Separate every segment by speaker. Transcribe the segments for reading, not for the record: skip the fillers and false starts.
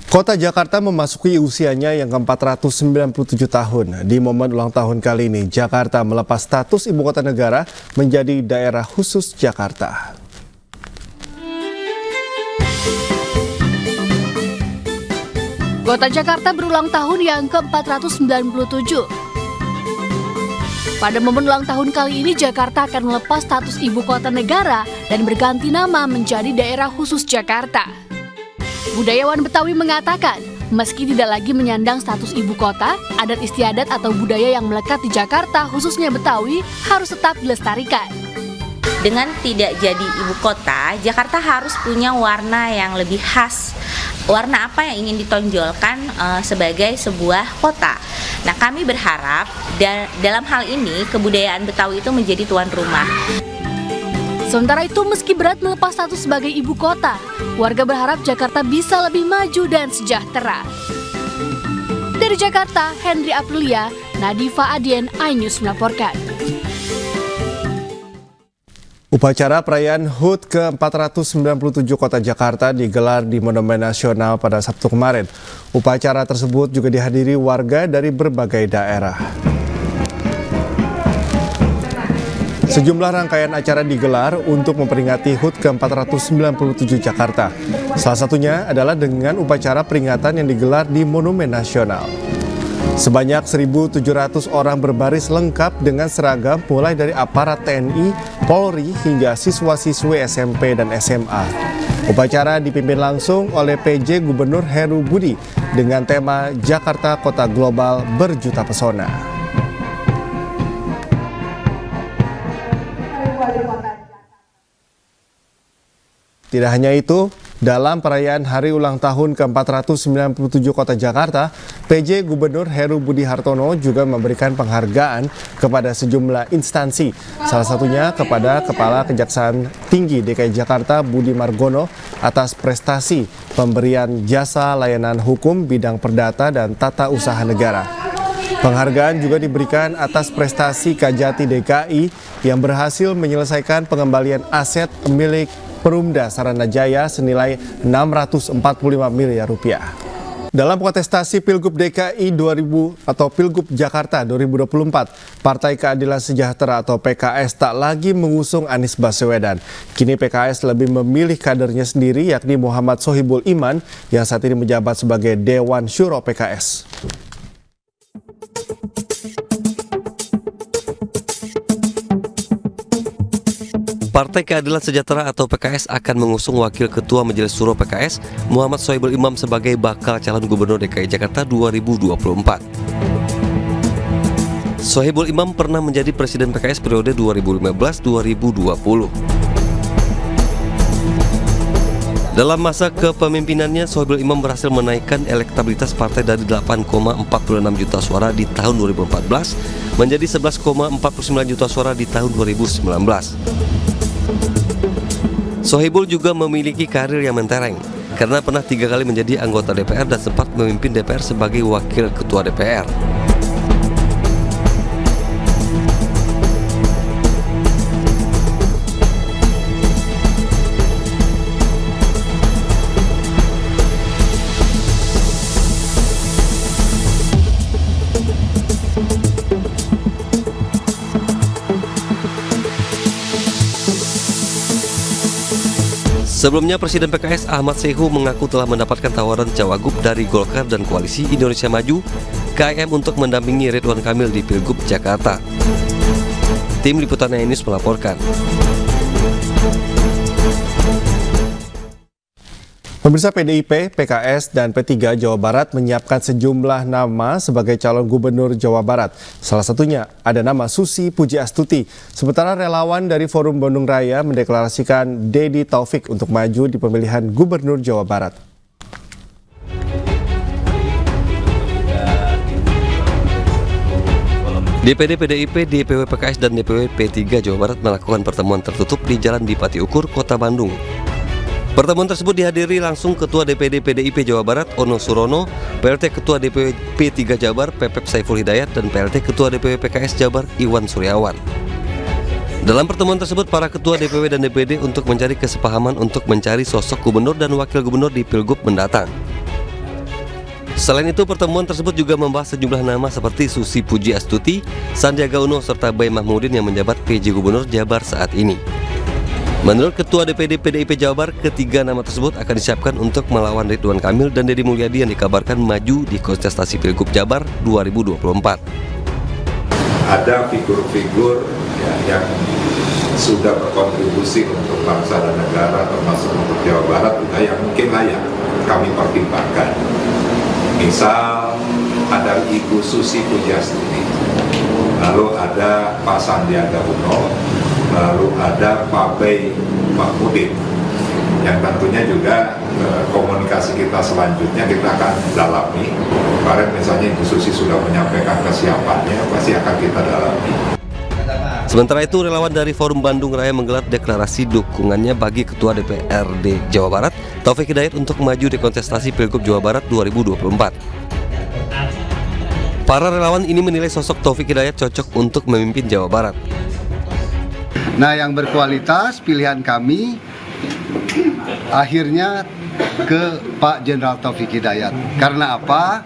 Speaker 1: Kota Jakarta memasuki usianya yang ke-497 tahun. Di momen ulang tahun kali ini, Jakarta melepas status ibu kota negara menjadi daerah khusus Jakarta.
Speaker 2: Kota Jakarta berulang tahun yang ke-497. Pada momen ulang tahun kali ini, Jakarta akan melepas status ibu kota negara dan berganti nama menjadi daerah khusus Jakarta. Budayawan Betawi mengatakan, meski tidak lagi menyandang status ibu kota, adat istiadat atau budaya yang melekat di Jakarta, khususnya Betawi, harus tetap dilestarikan.
Speaker 3: Dengan tidak jadi ibu kota, Jakarta harus punya warna yang lebih khas. Warna apa yang ingin ditonjolkan sebagai sebuah kota. Nah, kami berharap dalam hal ini kebudayaan Betawi itu menjadi tuan rumah.
Speaker 2: Sementara itu, meski berat melepas status sebagai ibu kota, warga berharap Jakarta bisa lebih maju dan sejahtera. Dari Jakarta, Henry Aprilia, Nadifa Adien, iNews melaporkan.
Speaker 1: Upacara perayaan HUT ke-497 Kota Jakarta digelar di Monumen Nasional pada Sabtu kemarin. Upacara tersebut juga dihadiri warga dari berbagai daerah. Sejumlah rangkaian acara digelar untuk memperingati HUT ke-497 Jakarta. Salah satunya adalah dengan upacara peringatan yang digelar di Monumen Nasional. Sebanyak 1.700 orang berbaris lengkap dengan seragam mulai dari aparat TNI, Polri hingga siswa-siswi SMP dan SMA. Upacara dipimpin langsung oleh PJ Gubernur Heru Budi dengan tema Jakarta Kota Global Berjuta Pesona. Tidak hanya itu, dalam perayaan hari ulang tahun ke-497 Kota Jakarta, PJ Gubernur Heru Budi Hartono juga memberikan penghargaan kepada sejumlah instansi. Salah satunya kepada Kepala Kejaksaan Tinggi DKI Jakarta Budi Margono atas prestasi pemberian jasa layanan hukum bidang perdata dan tata usaha negara. Penghargaan juga diberikan atas prestasi Kajati DKI yang berhasil menyelesaikan pengembalian aset milik Perumda Saranajaya senilai 645 miliar rupiah. Dalam kontestasi Pilgub DKI 2000 atau Pilgub Jakarta 2024, Partai Keadilan Sejahtera atau PKS tak lagi mengusung Anies Baswedan. Kini PKS lebih memilih kadernya sendiri yakni Muhammad Sohibul Iman yang saat ini menjabat sebagai Dewan Syuro PKS.
Speaker 4: Partai Keadilan Sejahtera atau PKS akan mengusung Wakil Ketua Majelis Syuro PKS Muhammad Sohibul Imam sebagai bakal calon Gubernur DKI Jakarta 2024. Sohibul Imam pernah menjadi Presiden PKS periode 2015-2020. Dalam masa kepemimpinannya, Sohibul Imam berhasil menaikkan elektabilitas partai dari 8,46 juta suara di tahun 2014 menjadi 11,49 juta suara di tahun 2019. Sohibul juga memiliki karir yang mentereng karena pernah 3 kali menjadi anggota DPR dan sempat memimpin DPR sebagai wakil ketua DPR. Sebelumnya, Presiden PKS Ahmad Sehu mengaku telah mendapatkan tawaran cawagup dari Golkar dan Koalisi Indonesia Maju (KIM) untuk mendampingi Ridwan Kamil di Pilgub Jakarta. Tim Liputan iNews melaporkan.
Speaker 1: Pemirsa, PDIP, PKS, dan P3 Jawa Barat menyiapkan sejumlah nama sebagai calon gubernur Jawa Barat. Salah satunya ada nama Susi Pujiastuti. Sementara relawan dari Forum Bandung Raya mendeklarasikan Dedi Taufik untuk maju di pemilihan gubernur Jawa Barat.
Speaker 4: DPD PDIP, DPW PKS, dan DPW P3 Jawa Barat melakukan pertemuan tertutup di Jalan Dipati Ukur, Kota Bandung. Pertemuan tersebut dihadiri langsung Ketua DPD PDIP Jawa Barat Ono Surono, PLT Ketua DPW P3 Jabar Pepep Saiful Hidayat, dan PLT Ketua DPW PKS Jabar Iwan Suryawan. Dalam pertemuan tersebut, para Ketua DPW dan DPD untuk mencari kesepahaman untuk mencari sosok gubernur dan wakil gubernur di Pilgub mendatang. Selain itu, pertemuan tersebut juga membahas sejumlah nama seperti Susi Puji Astuti, Sandiaga Uno, serta Bay Mahmudin yang menjabat PJ Gubernur Jabar saat ini. Menurut Ketua DPD PDIP Jawa Barat, ketiga nama tersebut akan disiapkan untuk melawan Ridwan Kamil dan Deddy Mulyadi yang dikabarkan maju di kontestasi Pilgub Jabar 2024.
Speaker 5: Ada figur-figur yang sudah berkontribusi untuk bangsa dan negara, termasuk untuk Jawa Barat juga yang mungkin layak kami pertimbangkan. Misal ada Ibu Susi Pujiastuti, lalu ada Pak Sandiaga Uno, lalu ada Pak Bay Mahmudin, yang tentunya juga komunikasi kita selanjutnya kita akan dalami. Kemarin misalnya Ibu Susi sudah menyampaikan kesiapannya, pasti akan kita dalami.
Speaker 4: Sementara itu, relawan dari Forum Bandung Raya menggelar deklarasi dukungannya bagi Ketua DPRD Jawa Barat, Taufik Hidayat, untuk maju di kontestasi Pilgub Jawa Barat 2024. Para relawan ini menilai sosok Taufik Hidayat cocok untuk memimpin Jawa Barat.
Speaker 6: Nah, yang berkualitas pilihan kami akhirnya ke Pak Jenderal Taufik Hidayat. Karena apa?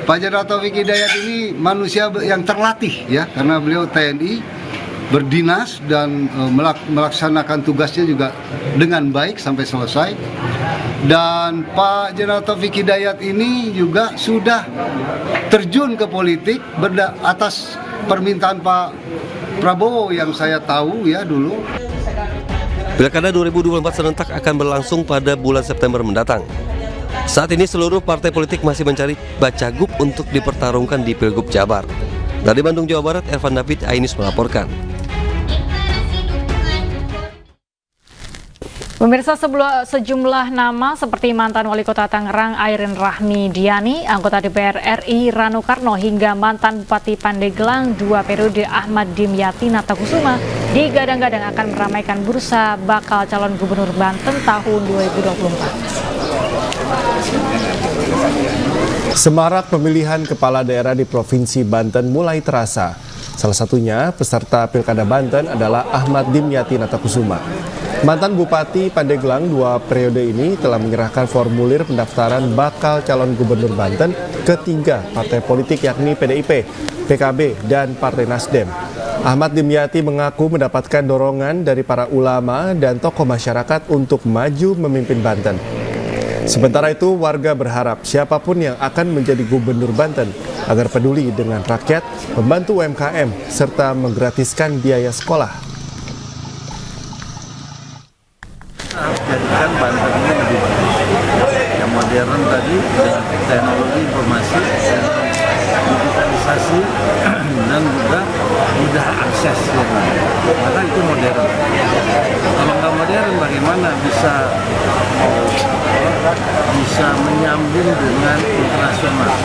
Speaker 6: Pak Jenderal Taufik Hidayat ini manusia yang terlatih ya, karena beliau TNI, berdinas dan melaksanakan tugasnya juga dengan baik sampai selesai. Dan Pak Jenderal Taufik Hidayat ini juga sudah terjun ke politik atas permintaan Pak Prabowo yang saya tahu ya dulu.
Speaker 4: Pilkada 2024 serentak akan berlangsung pada bulan September mendatang. Saat ini seluruh partai politik masih mencari bacagup untuk dipertarungkan di Pilgub Jabar. Dari Bandung, Jawa Barat, Ervan David, Ainus melaporkan.
Speaker 7: Pemirsa, sejumlah nama seperti mantan Wali Kota Tangerang Airin Rahmi Diani, anggota DPR RI Rano Karno, hingga mantan Bupati Pandeglang 2 periode Ahmad Dimyati Natakusuma digadang-gadang akan meramaikan bursa bakal calon gubernur Banten tahun 2024.
Speaker 1: Semarak pemilihan kepala daerah di Provinsi Banten mulai terasa. Salah satunya peserta Pilkada Banten adalah Ahmad Dimyati Natakusuma. Mantan Bupati Pandeglang 2 periode ini telah menyerahkan formulir pendaftaran bakal calon gubernur Banten ke 3 partai politik yakni PDIP, PKB, dan Partai Nasdem. Ahmad Dimyati mengaku mendapatkan dorongan dari para ulama dan tokoh masyarakat untuk maju memimpin Banten. Sementara itu, warga berharap siapapun yang akan menjadi gubernur Banten agar peduli dengan rakyat, membantu UMKM, serta menggratiskan biaya sekolah.
Speaker 8: Jadikan Banten ini lebih bagus, yang modern tadi dengan teknologi informasi, digitalisasi dan juga mudah akses. Maka itu modern. Kalau nggak modern, bagaimana bisa menyambung dengan internasional?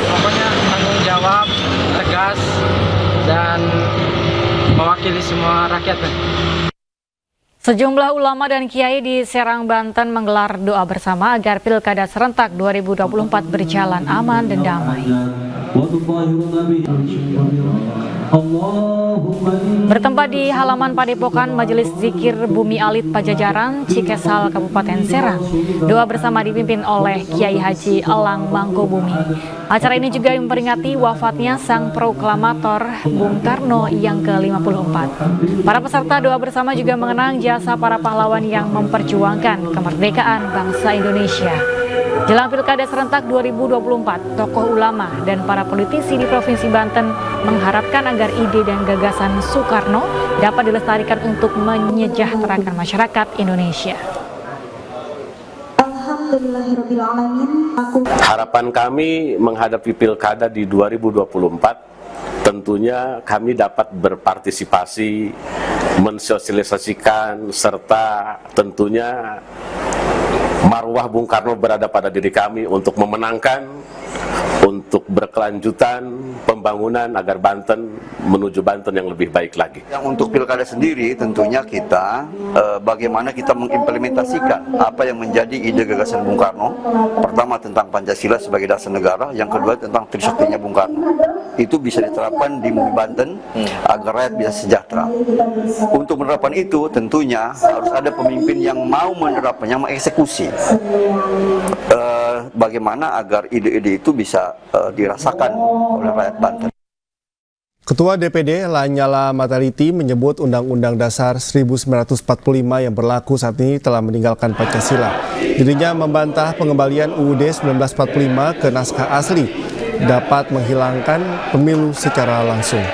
Speaker 9: Pokoknya tanggung jawab, tegas, dan mewakili semua rakyat.
Speaker 7: Sejumlah ulama dan kiai di Serang, Banten menggelar doa bersama agar Pilkada serentak 2024 berjalan aman dan damai. Bertempat di halaman Padepokan Majelis Zikir Bumi Alit Pajajaran, Cikesal, Kabupaten Serang, doa bersama dipimpin oleh Kiai Haji Elang Mangkubumi. Acara ini juga memperingati wafatnya sang proklamator Bung Karno yang ke-54. Para peserta doa bersama juga mengenang jasa para pahlawan yang memperjuangkan kemerdekaan bangsa Indonesia. Jelang Pilkada serentak 2024, tokoh ulama dan para politisi di Provinsi Banten mengharapkan agar ide dan gagasan Soekarno dapat dilestarikan untuk menyejahterakan masyarakat Indonesia.
Speaker 10: Harapan kami menghadapi Pilkada di 2024, tentunya kami dapat berpartisipasi, mensosialisasikan, serta tentunya marwah Bung Karno berada pada diri kami untuk memenangkan, untuk berkelanjutan pembangunan agar Banten menuju Banten yang lebih baik lagi.
Speaker 11: Yang untuk Pilkada sendiri tentunya kita bagaimana kita mengimplementasikan apa yang menjadi ide gagasan Bung Karno. Pertama tentang Pancasila sebagai dasar negara, yang kedua tentang Trisaktinya Bung Karno. Itu bisa diterapkan di Banten agar rakyat bisa sejahtera. Untuk menerapkan itu tentunya harus ada pemimpin yang mau menerapkan, yang mengeksekusi. bagaimana agar ide-ide itu bisa dirasakan oleh rakyat Banten.
Speaker 1: Ketua DPD Lanyala Mataliti menyebut Undang-Undang Dasar 1945 yang berlaku saat ini telah meninggalkan Pancasila. Dirinya membantah pengembalian UUD 1945 ke naskah asli dapat menghilangkan pemilu secara langsung.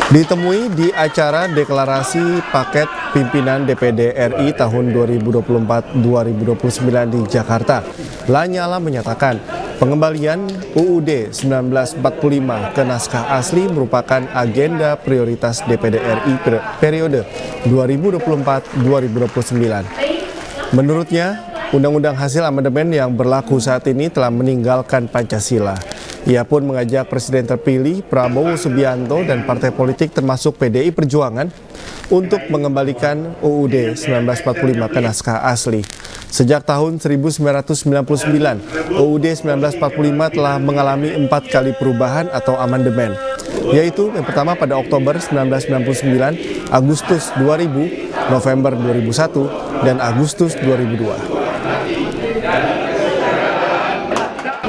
Speaker 1: Ditemui di acara deklarasi paket pimpinan DPD RI tahun 2024-2029 di Jakarta, Lanyala menyatakan pengembalian UUD 1945 ke naskah asli merupakan agenda prioritas DPD RI periode 2024-2029. Menurutnya, Undang-Undang hasil amandemen yang berlaku saat ini telah meninggalkan Pancasila. Ia pun mengajak Presiden terpilih Prabowo Subianto dan partai politik termasuk PDI Perjuangan untuk mengembalikan UUD 1945 ke naskah asli. Sejak tahun 1999, UUD 1945 telah mengalami 4 kali perubahan atau amandemen, yaitu yang pertama pada Oktober 1999, Agustus 2000, November 2001, dan Agustus 2002.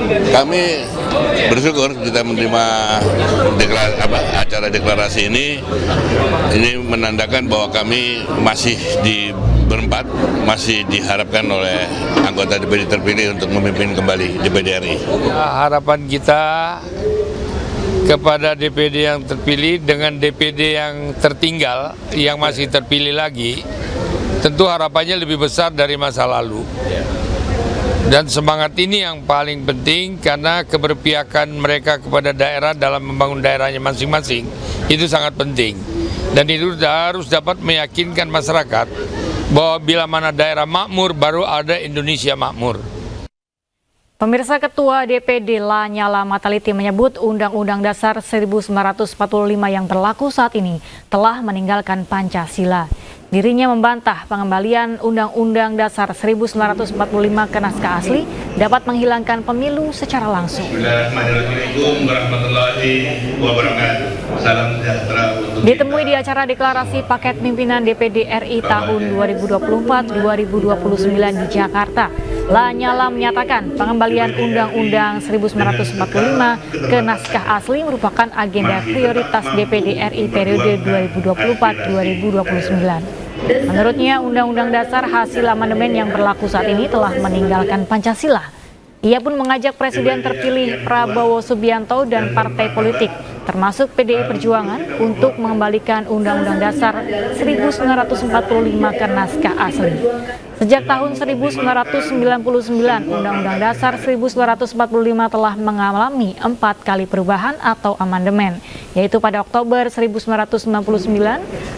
Speaker 12: Kami bersyukur kita menerima acara deklarasi ini menandakan bahwa kami masih berempat masih diharapkan oleh anggota DPD terpilih untuk memimpin kembali DPD RI.
Speaker 13: Harapan kita kepada DPD yang terpilih dengan DPD yang tertinggal yang masih terpilih lagi, tentu harapannya lebih besar dari masa lalu. Dan semangat ini yang paling penting karena keberpihakan mereka kepada daerah dalam membangun daerahnya masing-masing itu sangat penting. Dan itu harus dapat meyakinkan masyarakat bahwa bila mana daerah makmur baru ada Indonesia makmur.
Speaker 7: Pemirsa, Ketua DPD Lanyala Mataliti menyebut Undang-Undang Dasar 1945 yang berlaku saat ini telah meninggalkan Pancasila. Dirinya membantah pengembalian Undang-Undang Dasar 1945 ke naskah asli dapat menghilangkan pemilu secara langsung.
Speaker 12: Assalamualaikum warahmatullahi wabarakatuh. Salam sejahtera untuk
Speaker 7: Ditemui di acara deklarasi paket pimpinan DPD RI tahun 2024-2029 di Jakarta, Lanyala menyatakan pengembalian Undang-Undang 1945 ke naskah asli merupakan agenda prioritas DPD RI periode 2024-2029. Menurutnya, Undang-Undang Dasar hasil amandemen yang berlaku saat ini telah meninggalkan Pancasila. Ia pun mengajak Presiden terpilih Prabowo Subianto dan partai politik, termasuk PDI Perjuangan, untuk mengembalikan Undang-Undang Dasar 1945 ke naskah asli. Sejak tahun 1999, Undang-Undang Dasar 1945 telah mengalami 4 kali perubahan atau amandemen, yaitu pada Oktober 1999,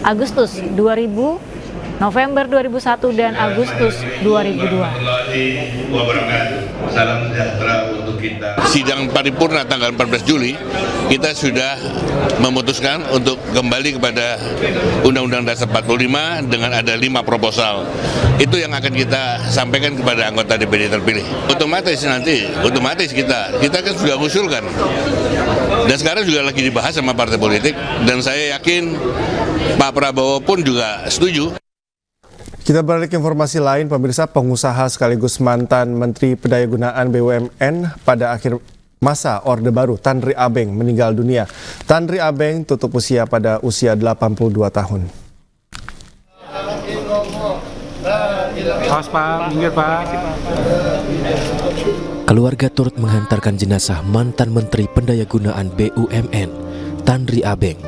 Speaker 7: Agustus 2000, November 2001, dan Agustus 2002.
Speaker 12: Salam sejahtera untuk kita. Sidang paripurna tanggal 14 Juli, kita sudah memutuskan untuk kembali kepada Undang-Undang Dasar 45 dengan ada 5 proposal. Itu yang akan kita sampaikan kepada anggota DPD terpilih. Otomatis kita kan sudah usulkan. Dan sekarang juga lagi dibahas sama partai politik, dan saya yakin Pak Prabowo pun juga setuju.
Speaker 1: Kita beralih ke informasi lain, pemirsa. Pengusaha sekaligus mantan Menteri Pendayagunaan BUMN pada akhir masa Orde Baru, Tanri Abeng, meninggal dunia. Tanri Abeng tutup usia pada usia 82 tahun.
Speaker 14: Keluarga turut menghantarkan jenazah mantan Menteri Pendayagunaan BUMN, Tanri Abeng,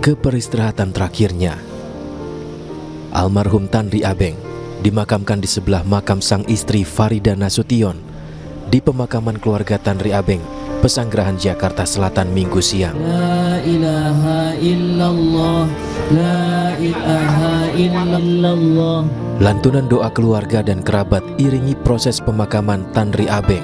Speaker 14: ke peristirahatan terakhirnya. Almarhum Tanri Abeng dimakamkan di sebelah makam sang istri Farida Nasution di pemakaman keluarga Tanri Abeng, Pesanggerahan Jakarta Selatan, Minggu siang. La ilaha illallah, la ilaha illallah. Lantunan doa keluarga dan kerabat iringi proses pemakaman Tanri Abeng.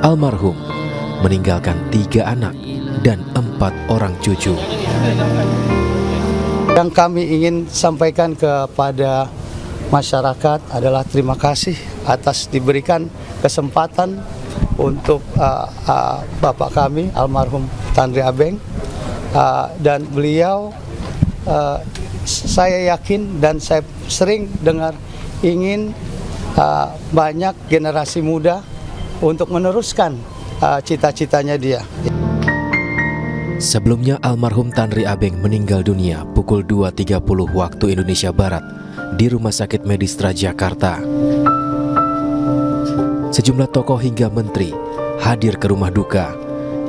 Speaker 14: Almarhum meninggalkan 3 anak dan 4 orang cucu.
Speaker 15: Yang kami ingin sampaikan kepada masyarakat adalah terima kasih atas diberikan kesempatan untuk Bapak kami almarhum Tanri Abeng, dan beliau saya yakin dan saya sering dengar ingin banyak generasi muda untuk meneruskan cita-citanya dia.
Speaker 14: Sebelumnya almarhum Tanri Abeng meninggal dunia pukul 2.30 waktu Indonesia Barat di Rumah Sakit Medistra Jakarta. Sejumlah tokoh hingga menteri hadir ke rumah duka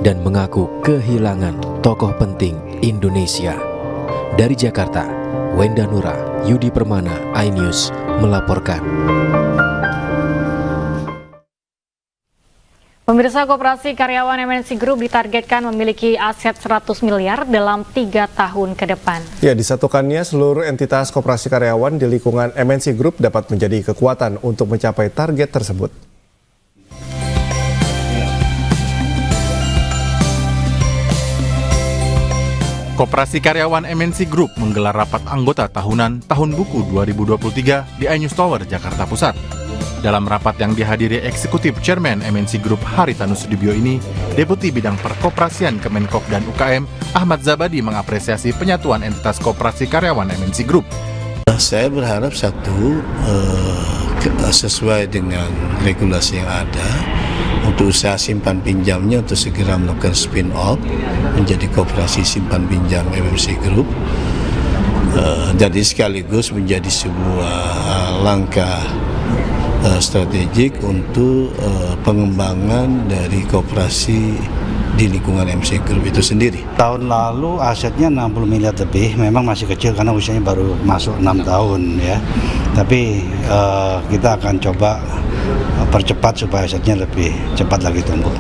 Speaker 14: dan mengaku kehilangan tokoh penting Indonesia. Dari Jakarta, Wenda Nura, Yudi Permana, iNews melaporkan.
Speaker 7: Pemirsa, Koperasi Karyawan MNC Group ditargetkan memiliki aset 100 miliar dalam 3 tahun ke depan.
Speaker 1: Ya, disatukannya seluruh entitas koperasi karyawan di lingkungan MNC Group dapat menjadi kekuatan untuk mencapai target tersebut.
Speaker 16: Koperasi Karyawan MNC Group menggelar rapat anggota tahunan Tahun Buku 2023 di iNews Tower, Jakarta Pusat. Dalam rapat yang dihadiri Eksekutif Chairman MNC Group Haritanu Sudibyo ini, Deputi Bidang Perkoperasian Kemenkop dan UKM Ahmad Zabadi mengapresiasi penyatuan entitas koperasi karyawan MNC Group.
Speaker 17: Saya berharap sesuai dengan regulasi yang ada, untuk usaha simpan pinjamnya untuk segera melakukan spin-off menjadi koperasi simpan pinjam MNC Group. Jadi sekaligus menjadi sebuah langkah strategik untuk pengembangan dari koperasi di lingkungan MNC Group itu sendiri.
Speaker 18: Tahun lalu asetnya 60 miliar lebih, memang masih kecil karena usianya baru masuk 6 tahun ya. Tapi kita akan coba percepat supaya asetnya lebih cepat lagi tumbuh.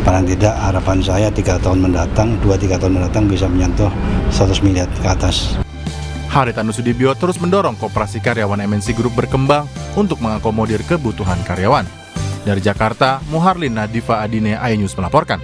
Speaker 18: Paling tidak harapan saya 3 tahun mendatang, 2-3 tahun mendatang bisa menyentuh 100 miliar ke atas.
Speaker 16: Haritanu Sudibyo terus mendorong koperasi karyawan MNC Group berkembang untuk mengakomodir kebutuhan karyawan. Dari Jakarta, Muharlin Nadifa Adine, iNews melaporkan.